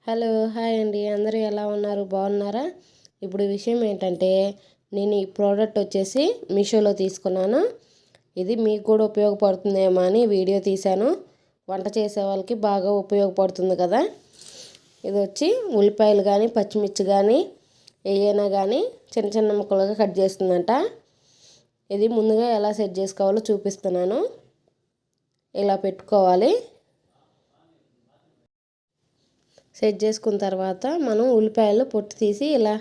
Hello hi అండి, అందరూ ఎలా ఉన్నారు? బాగున్నారా? ఇప్పుడు విషయం ఏంటంటే, నేను ఈ ప్రోడక్ట్ వచ్చేసి మీషోలో తీసుకున్నాను. ఇది మీకు కూడా ఉపయోగపడుతుందేమో అని వీడియో తీశాను. వంట చేసే వాళ్ళకి బాగా ఉపయోగపడుతుంది కదా. ఇది వచ్చి ఉల్లిపాయలు కానీ పచ్చిమిర్చి కానీ ఏయైనా కానీ చిన్న చిన్న ముక్కలుగా కట్ చేస్తుందంట. ఇది ముందుగా ఎలా సెట్ చేసుకోవాలో చూపిస్తున్నాను. ఇలా పెట్టుకోవాలి. సెట్ చేసుకున్న తర్వాత మనం ఉల్లిపాయలు పొట్టు తీసి ఇలా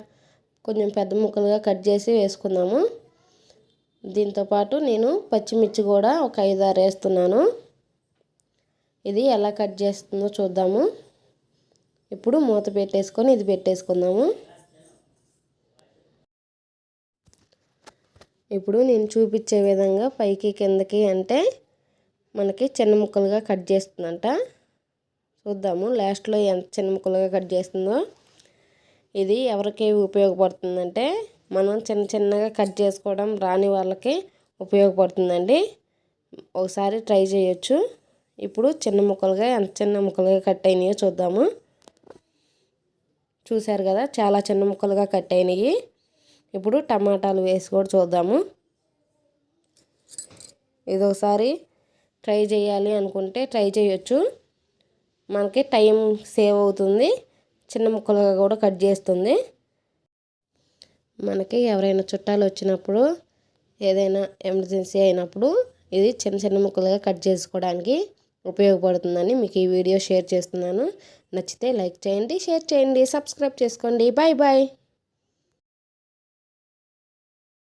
కొంచెం పెద్ద ముక్కలుగా కట్ చేసి వేసుకుందాము. దీంతోపాటు నేను పచ్చిమిర్చి కూడా ఒక 5-6 వేస్తున్నాను. ఇది ఎలా కట్ చేస్తుందో చూద్దాము. ఇప్పుడు మూత పెట్టేసుకొని ఇది పెట్టేసుకుందాము. ఇప్పుడు నేను చూపించే విధంగా పైకి కిందకి అంటే మనకి చిన్న ముక్కలుగా కట్ చేస్తుందంట. చూద్దాము లాస్ట్లో ఎంత చిన్న ముక్కలుగా కట్ చేస్తుందో. ఇది ఎవరికి ఉపయోగపడుతుందంటే, మనం చిన్న చిన్నగా కట్ చేసుకోవడం రాని వాళ్ళకి ఉపయోగపడుతుందండి. ఒకసారి ట్రై చేయొచ్చు. ఇప్పుడు చిన్న ముక్కలుగా ఎంత చిన్న ముక్కలుగా కట్ అయినాయో చూద్దాము. చూశారు కదా, చాలా చిన్న ముక్కలుగా కట్ అయినాయి. ఇప్పుడు టమాటాలు వేసి కూడా చూద్దాము. ఇది ఒకసారి ట్రై చేయాలి అనుకుంటే ట్రై చేయొచ్చు. మనకి టైం సేవ్ అవుతుంది, చిన్న ముక్కలుగా కూడా కట్ చేస్తుంది. మనకి ఎవరైనా చుట్టాలు వచ్చినప్పుడు ఏదైనా ఎమర్జెన్సీ అయినప్పుడు ఇది చిన్న చిన్న ముక్కలుగా కట్ చేసుకోవడానికి ఉపయోగపడుతుందని మీకు ఈ వీడియో షేర్ చేస్తున్నాను. నచ్చితే లైక్ చేయండి, షేర్ చేయండి, సబ్స్క్రైబ్ చేసుకోండి. Bye bye.